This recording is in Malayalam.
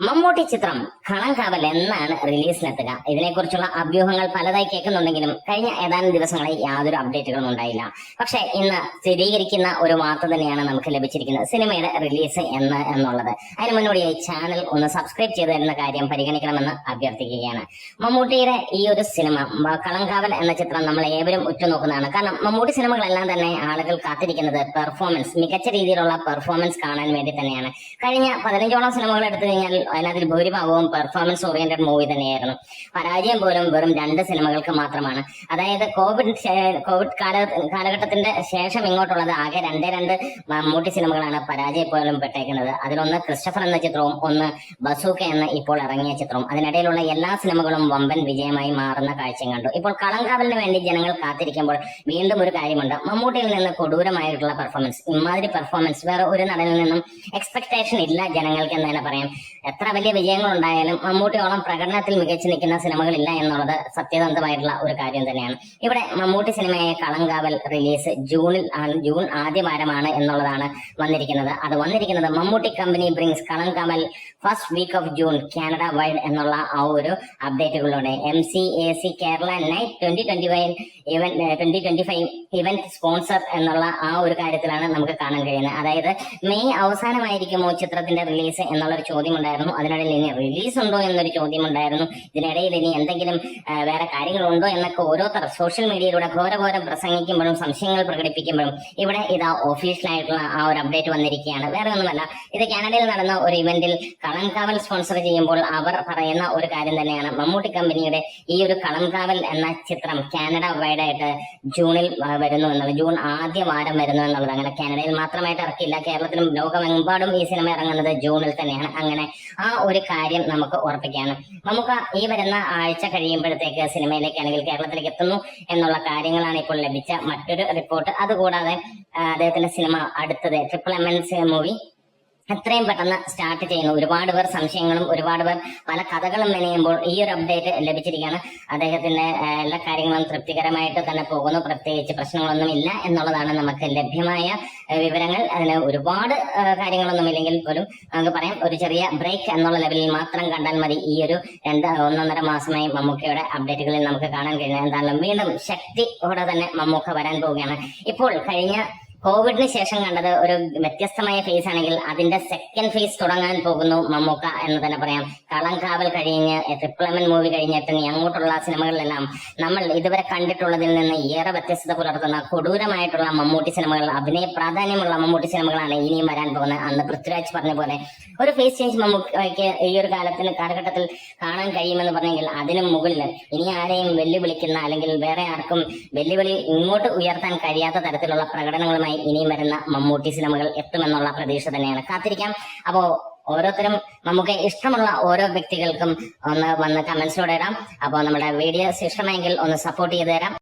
മമ്മൂട്ടി ചിത്രം കളങ്കാവൽ എന്നാണ് റിലീസിനെത്തുക? ഇതിനെക്കുറിച്ചുള്ള അഭ്യൂഹങ്ങൾ പലതായി കേൾക്കുന്നുണ്ടെങ്കിലും കഴിഞ്ഞ ഏതാനും ദിവസങ്ങളായി യാതൊരു അപ്ഡേറ്റുകളും ഉണ്ടായില്ല. പക്ഷെ ഇന്ന് സ്ഥിരീകരിക്കുന്ന ഒരു വാർത്ത തന്നെയാണ് നമുക്ക് ലഭിച്ചിരിക്കുന്നത്, സിനിമയുടെ റിലീസ് എന്നുള്ളത്. അതിന് മുന്നോടിയായി ചാനൽ ഒന്ന് സബ്സ്ക്രൈബ് ചെയ്തു തരുന്ന കാര്യം പരിഗണിക്കണമെന്ന് അഭ്യർത്ഥിക്കുകയാണ്. മമ്മൂട്ടിയുടെ ഈ ഒരു സിനിമ കളങ്കാവൽ എന്ന ചിത്രം നമ്മൾ ഏവരും ഉറ്റുനോക്കുന്നതാണ്. കാരണം മമ്മൂട്ടി സിനിമകളെല്ലാം തന്നെ ആളുകൾ കാത്തിരിക്കുന്നത് പെർഫോമൻസ്, മികച്ച രീതിയിലുള്ള പെർഫോമൻസ് കാണാൻ വേണ്ടി തന്നെയാണ്. കഴിഞ്ഞ 15ഓളം സിനിമകൾ എടുത്തു കഴിഞ്ഞാൽ അതിനകത്തിൽ ഭൂരിഭാഗവും പെർഫോമൻസ് ഓറിയന്റഡ് മൂവി തന്നെയായിരുന്നു. പരാജയം പോലും വെറും 2 സിനിമകൾക്ക് മാത്രമാണ്. അതായത് കോവിഡ് കാലഘട്ടത്തിന്റെ ശേഷം ഇങ്ങോട്ടുള്ളത് ആകെ 2 മമ്മൂട്ടി സിനിമകളാണ് പരാജയം പോലും പെട്ടേക്കുന്നത്. അതിലൊന്ന് ക്രിസ്റ്റഫർ എന്ന ചിത്രവും ഒന്ന് ബസൂക്ക എന്ന ഇപ്പോൾ ഇറങ്ങിയ ചിത്രവും. അതിനിടയിലുള്ള എല്ലാ സിനിമകളും വമ്പൻ വിജയമായി മാറുന്ന കാഴ്ചയും കണ്ടു. ഇപ്പോൾ കളങ്കാവലിന് വേണ്ടി ജനങ്ങൾ കാത്തിരിക്കുമ്പോൾ വീണ്ടും ഒരു കാര്യമുണ്ട്. മമ്മൂട്ടിയിൽ നിന്ന് കൊടൂരമായിട്ടുള്ള പെർഫോമൻസ്, ഇമാതിരി പെർഫോമൻസ് വേറെ ഒരു നടനിൽ നിന്നും എക്സ്പെക്ടേഷൻ ഇല്ല ജനങ്ങൾക്ക് എന്ന് തന്നെ പറയാം. എത്ര വലിയ വിജയങ്ങൾ ഉണ്ടായാലും മമ്മൂട്ടിയോളം പ്രകടനത്തിൽ മികച്ചു നിൽക്കുന്ന സിനിമകളില്ല എന്നുള്ളത് സത്യസന്ധമായിട്ടുള്ള ഒരു കാര്യം തന്നെയാണ്. ഇവിടെ മമ്മൂട്ടി സിനിമയായ കളങ്കാവൽ റിലീസ് ജൂൺ ആദ്യ വാരമാണ് എന്നുള്ളതാണ് വന്നിരിക്കുന്നത്. അത് വന്നിരിക്കുന്നത് Mammootty company brings Kalamkaval first week of June Canada wide എന്നുള്ള ആ ഒരു അപ്ഡേറ്റുകളിലൂടെ MCAC Kerala night 2025 event sponsor എന്നുള്ള ആ ഒരു കാര്യത്തിലാണ് നമുക്ക് കാണാൻ കഴിയുന്നത്. അതായത് മെയ് അവസാനമായിരിക്കുമോ ചിത്രത്തിന്റെ റിലീസ് എന്നുള്ളൊരു ചോദ്യം ഉണ്ടായിരുന്നു. അതിനിടയിൽ ഇനി റിലീസ് ഉണ്ടോ എന്നൊരു ചോദ്യം ഉണ്ടായിരുന്നു. ഇതിനിടയിൽ ഇനി എന്തെങ്കിലും വേറെ കാര്യങ്ങളുണ്ടോ എന്നൊക്കെ ഓരോരുത്തർ സോഷ്യൽ മീഡിയയിലൂടെ ഘോരഘോരം പ്രസംഗിക്കുമ്പോഴും സംശയങ്ങൾ പ്രകടിപ്പിക്കുമ്പോഴും ഇവിടെ ഇതാ ഒഫീഷ്യലായിട്ടുള്ള ആ ഒരു അപ്ഡേറ്റ് വന്നിരിക്കുകയാണ്. വേറെ ഒന്നുമല്ല, ഇത് കാനഡയിൽ നടന്ന ഒരു ഇവന്റിൽ കളങ്കാവൽ സ്പോൺസർ ചെയ്യുമ്പോൾ അവർ പറയുന്ന ഒരു കാര്യം തന്നെയാണ്. മമ്മൂട്ടി കമ്പനിയുടെ ഈ ഒരു കളങ്കാവൽ എന്ന ചിത്രം കാനഡ വൈഡായിട്ട് ജൂണിൽ വരുന്നു എന്നുള്ളത്, ജൂൺ ആദ്യ വാരം വരുന്നു എന്നുള്ളത്. അങ്ങനെ കാനഡയിൽ മാത്രമായിട്ട് ഇറക്കില്ല, കേരളത്തിലും ലോകമെമ്പാടും ഈ സിനിമ ഇറങ്ങുന്നത് ജൂണിൽ തന്നെയാണ്. അങ്ങനെ ആ ഒരു കാര്യം നമുക്ക് ഉറപ്പിക്കാണ്. നമുക്ക് ഈ വരുന്ന ആഴ്ച കഴിയുമ്പോഴത്തേക്ക് സിനിമയിലേക്കാണെങ്കിൽ കേരളത്തിലേക്ക് എത്തുന്നു എന്നുള്ള കാര്യങ്ങളാണ് ഇപ്പോൾ ലഭിച്ച മറ്റൊരു റിപ്പോർട്ട്. അതുകൂടാതെ അദ്ദേഹത്തിന്റെ സിനിമ അടുത്തത് MMS മൂവി എത്രയും പെട്ടെന്ന് സ്റ്റാർട്ട് ചെയ്യുന്നു. ഒരുപാട് പേർ സംശയങ്ങളും ഒരുപാട് പേർ പല കഥകളും മെനയുമ്പോൾ ഈ ഒരു അപ്ഡേറ്റ് ലഭിച്ചിരിക്കുകയാണ്. അദ്ദേഹത്തിന്റെ എല്ലാ കാര്യങ്ങളും തൃപ്തികരമായിട്ട് തന്നെ പോകുന്നു, പ്രത്യേകിച്ച് പ്രശ്നങ്ങളൊന്നും ഇല്ല എന്നുള്ളതാണ് നമുക്ക് ലഭ്യമായ വിവരങ്ങൾ. അതിന് ഒരുപാട് കാര്യങ്ങളൊന്നും ഇല്ലെങ്കിൽ പോലും നമുക്ക് പറയാം, ഒരു ചെറിയ ബ്രേക്ക് എന്നുള്ള ലെവലിൽ മാത്രം കണ്ടാൽ മതി. ഈ ഒരു 1.5 മാസമായി മമ്മൂക്കയുടെ അപ്ഡേറ്റുകളിൽ നമുക്ക് കാണാൻ കഴിയുന്നത് എന്തായാലും വീണ്ടും ശക്തിയോടെ തന്നെ മമ്മൂക്ക വരാൻ പോവുകയാണ്. ഇപ്പോൾ കഴിഞ്ഞ കോവിഡിന് ശേഷം കണ്ടത് ഒരു വ്യത്യസ്തമായ ഫേസ് ആണെങ്കിൽ അതിന്റെ സെക്കൻഡ് ഫേസ് തുടങ്ങാൻ പോകുന്നു മമ്മൂക്ക എന്ന് തന്നെ പറയാം. കളങ്കാവൽ കഴിഞ്ഞ് MMS മൂവി കഴിഞ്ഞിട്ട് അങ്ങോട്ടുള്ള സിനിമകളിലെല്ലാം നമ്മൾ ഇതുവരെ കണ്ടിട്ടുള്ളതിൽ നിന്ന് ഏറെ വ്യത്യസ്തത പുലർത്തുന്ന കൊടൂരമായിട്ടുള്ള മമ്മൂട്ടി സിനിമകൾ, അഭിനയ പ്രാധാന്യമുള്ള മമ്മൂട്ടി സിനിമകളാണ് ഇനിയും വരാൻ പോകുന്നത്. അന്ന് പൃഥ്വിരാജ് പറഞ്ഞ പോലെ ഒരു ഫേസ് ചേഞ്ച് മമ്മൂക്കയ്ക്ക് ഈ ഒരു കാലഘട്ടത്തിൽ കാണാൻ കഴിയുമെന്ന് പറഞ്ഞെങ്കിൽ അതിനും മുകളിൽ ഇനി ആരെയും വെല്ലുവിളിക്കുന്ന അല്ലെങ്കിൽ വേറെ ആർക്കും വെല്ലുവിളി ഇങ്ങോട്ട് ഉയർത്താൻ കഴിയാത്ത തരത്തിലുള്ള പ്രകടനങ്ങളുമായി ഇനിയും വരുന്ന മമ്മൂട്ടി സിനിമകൾ എത്തുമെന്നുള്ള പ്രതീക്ഷ തന്നെയാണ്. കാത്തിരിക്കാം. അപ്പോ ഓരോരുത്തരും നമുക്ക് ഇഷ്ടമുള്ള ഓരോ വ്യക്തികൾക്കും ഒന്ന് വന്ന് കമന്റ്സിലൂടെ ഇടാം. അപ്പോൾ നമ്മുടെ വീഡിയോസ് ഇഷ്ടമായെങ്കിൽ ഒന്ന് സപ്പോർട്ട് ചെയ്ത് തരാം.